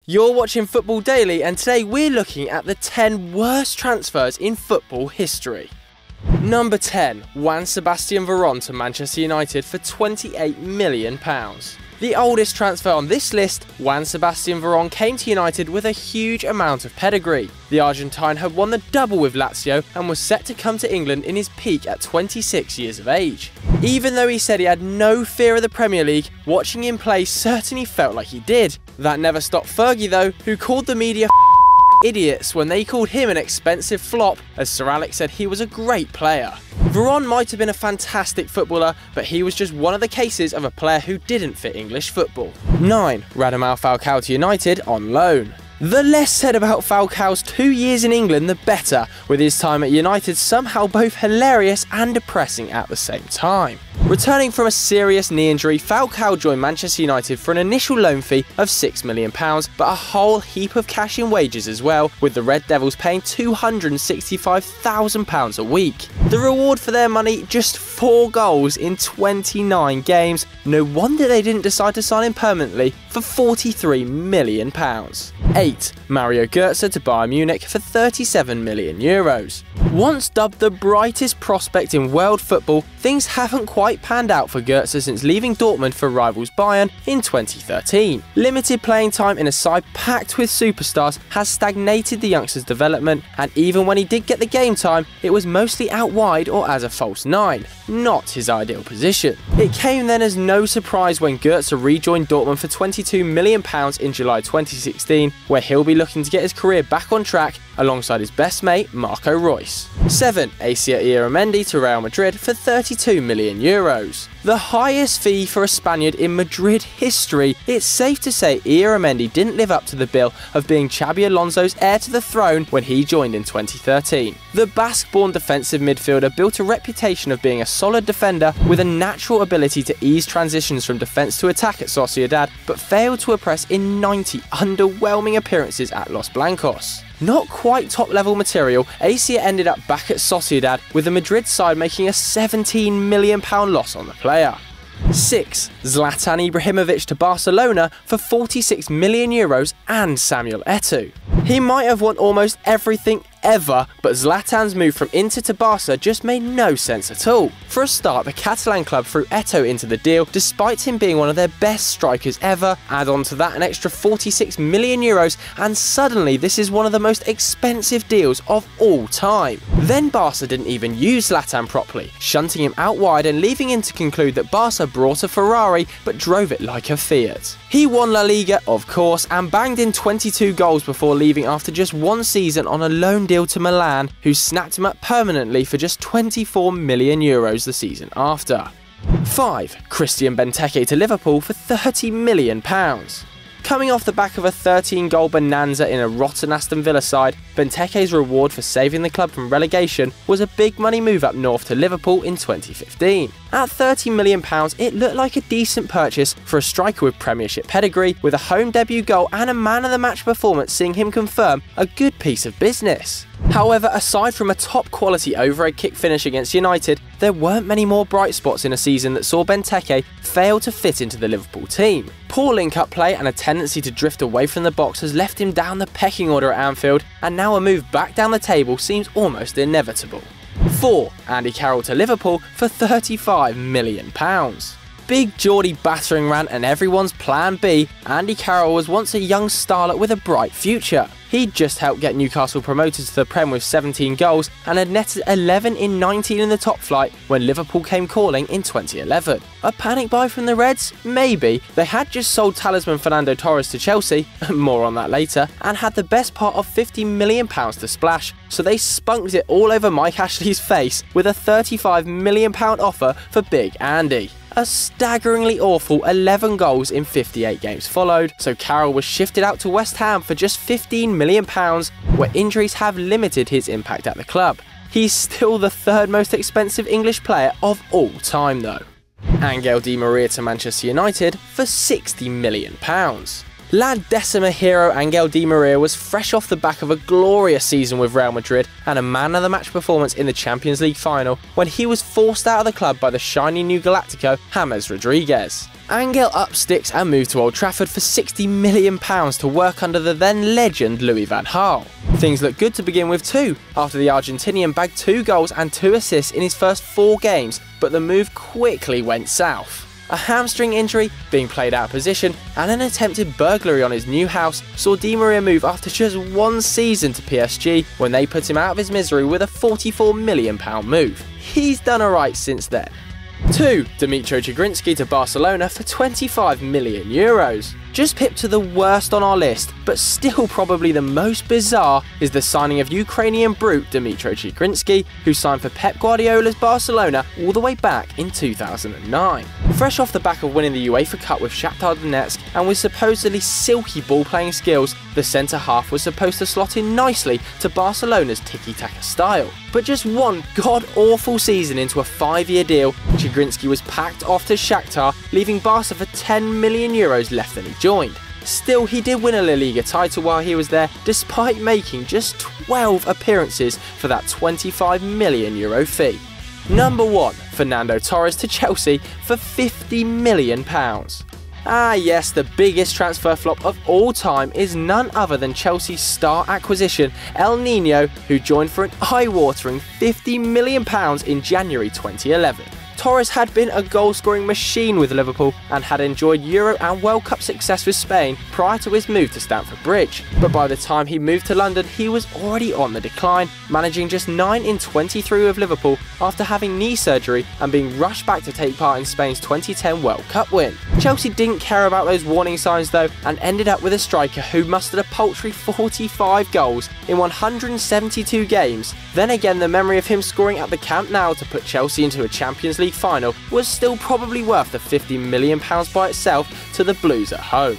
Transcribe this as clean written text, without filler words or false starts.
You're watching Football Daily, and today we're looking at the 10 worst transfers in football history. Number 10. Juan Sebastian Veron to Manchester United for £28 million. The oldest transfer on this list, Juan Sebastian Veron came to United with a huge amount of pedigree. The Argentine had won the double with Lazio and was set to come to England in his peak at 26 years of age. Even though he said he had no fear of the Premier League, watching him play certainly felt like he did. That never stopped Fergie though, who called the media idiots when they called him an expensive flop, as Sir Alex said he was a great player. Veron might have been a fantastic footballer, but he was just one of the cases of a player who didn't fit English football. 9. Radamel Falcao to United on loan. The less said about Falcao's 2 years in England, the better, with his time at United somehow both hilarious and depressing at the same time. Returning from a serious knee injury, Falcao joined Manchester United for an initial loan fee of £6 million, but a whole heap of cash in wages as well, with the Red Devils paying £265,000 a week. The reward for their money, just 4 goals in 29 games. No wonder they didn't decide to sign him permanently for £43 million. 8. Mario Götze to Bayern Munich for €37 million. Once dubbed the brightest prospect in world football, things haven't quite panned out for Götze since leaving Dortmund for rivals Bayern in 2013. Limited playing time in a side packed with superstars has stagnated the youngster's development, and even when he did get the game time, it was mostly out wide or as a false 9, not his ideal position. It came then as no surprise when Götze rejoined Dortmund for £22 million in July 2016, where he'll be looking to get his career back on track alongside his best mate Marco Reus. 7. Asier Illamendi to Real Madrid for €32 million. The highest fee for a Spaniard in Madrid history. It's safe to say Illamendi didn't live up to the bill of being Xabi Alonso's heir to the throne when he joined in 2013. The Basque-born defensive midfielder built a reputation of being a solid defender with a natural ability to ease transitions from defence to attack at Sociedad, but failed to impress in 90 underwhelming appearances at Los Blancos. Not quite top-level material, Asier ended up back at Sociedad, with the Madrid side making a £17 million loss on the player. 6. Zlatan Ibrahimovic to Barcelona for €46 million and Samuel Eto'o. He might have won almost everything ever, but Zlatan's move from Inter to Barca just made no sense at all. For a start, the Catalan club threw Eto'o into the deal despite him being one of their best strikers ever. Add on to that an extra €46 million, and suddenly this is one of the most expensive deals of all time. Then Barca didn't even use Zlatan properly, shunting him out wide and leaving him to conclude that Barca brought a Ferrari but drove it like a Fiat. He won La Liga, of course, and banged in 22 goals before leaving after just 1 season on a loan deal to Milan, who snapped him up permanently for just €24 million the season after. 5. Christian Benteke to Liverpool for £30 million. Coming off the back of a 13-goal bonanza in a rotten Aston Villa side, Benteke's reward for saving the club from relegation was a big money move up north to Liverpool in 2015. At £30 million, it looked like a decent purchase for a striker with Premiership pedigree, with a home debut goal and a man-of-the-match performance seeing him confirm a good piece of business. However, aside from a top-quality overhead kick finish against United, there weren't many more bright spots in a season that saw Benteke fail to fit into the Liverpool team. Poor link-up play and a tendency to drift away from the box has left him down the pecking order at Anfield, and now a move back down the table seems almost inevitable. 4. Andy Carroll to Liverpool for £35 million. Big Geordie battering ram and everyone's plan B, Andy Carroll was once a young starlet with a bright future. He'd just helped get Newcastle promoted to the Prem with 17 goals and had netted 11 in 19 in the top flight when Liverpool came calling in 2011. A panic buy from the Reds? Maybe. They had just sold talisman Fernando Torres to Chelsea, more on that later, and had the best part of £50 million to splash, so they spunked it all over Mike Ashley's face with a £35 million offer for Big Andy. A staggeringly awful 11 goals in 58 games followed, so Carroll was shifted out to West Ham for just £15 million, where injuries have limited his impact at the club. He's still the 3rd most expensive English player of all time though. Angel Di Maria to Manchester United for £60 million. La Decima hero Angel Di Maria was fresh off the back of a glorious season with Real Madrid and a man-of-the-match performance in the Champions League final when he was forced out of the club by the shiny new Galactico James Rodriguez. Angel up sticks and moved to Old Trafford for £60 million to work under the then legend Louis van Gaal. Things looked good to begin with too, after the Argentinian bagged 2 goals and 2 assists in his first 4 games, but the move quickly went south. A hamstring injury, being played out of position, and an attempted burglary on his new house saw Di Maria move after just 1 season to PSG when they put him out of his misery with a £44 million move. He's done alright since then. 2. Dmitro Chigrinsky to Barcelona for €25 million. Just pipped to the worst on our list, but still probably the most bizarre, is the signing of Ukrainian brute Dmitro Chigrinsky, who signed for Pep Guardiola's Barcelona all the way back in 2009. Fresh off the back of winning the UEFA Cup with Shakhtar Donetsk and with supposedly silky ball-playing skills, the centre-half was supposed to slot in nicely to Barcelona's tiki-taka style. But just one god-awful season into a 5-year deal, Chigrinsky was packed off to Shakhtar, leaving Barca for €10 million less than he joined. Still, he did win a La Liga title while he was there, despite making just 12 appearances for that €25 million fee. Number 1. Fernando Torres to Chelsea for £50 million. Ah yes, the biggest transfer flop of all time is none other than Chelsea's star acquisition, El Nino, who joined for an eye-watering £50 million in January 2011. Torres had been a goal-scoring machine with Liverpool and had enjoyed Euro and World Cup success with Spain prior to his move to Stamford Bridge. But by the time he moved to London, he was already on the decline, managing just 9 in 23 with Liverpool after having knee surgery and being rushed back to take part in Spain's 2010 World Cup win. Chelsea didn't care about those warning signs though, and ended up with a striker who mustered a paltry 45 goals in 172 games. Then again, the memory of him scoring at the Camp Nou to put Chelsea into a Champions League final was still probably worth the £50 million by itself to the Blues at home.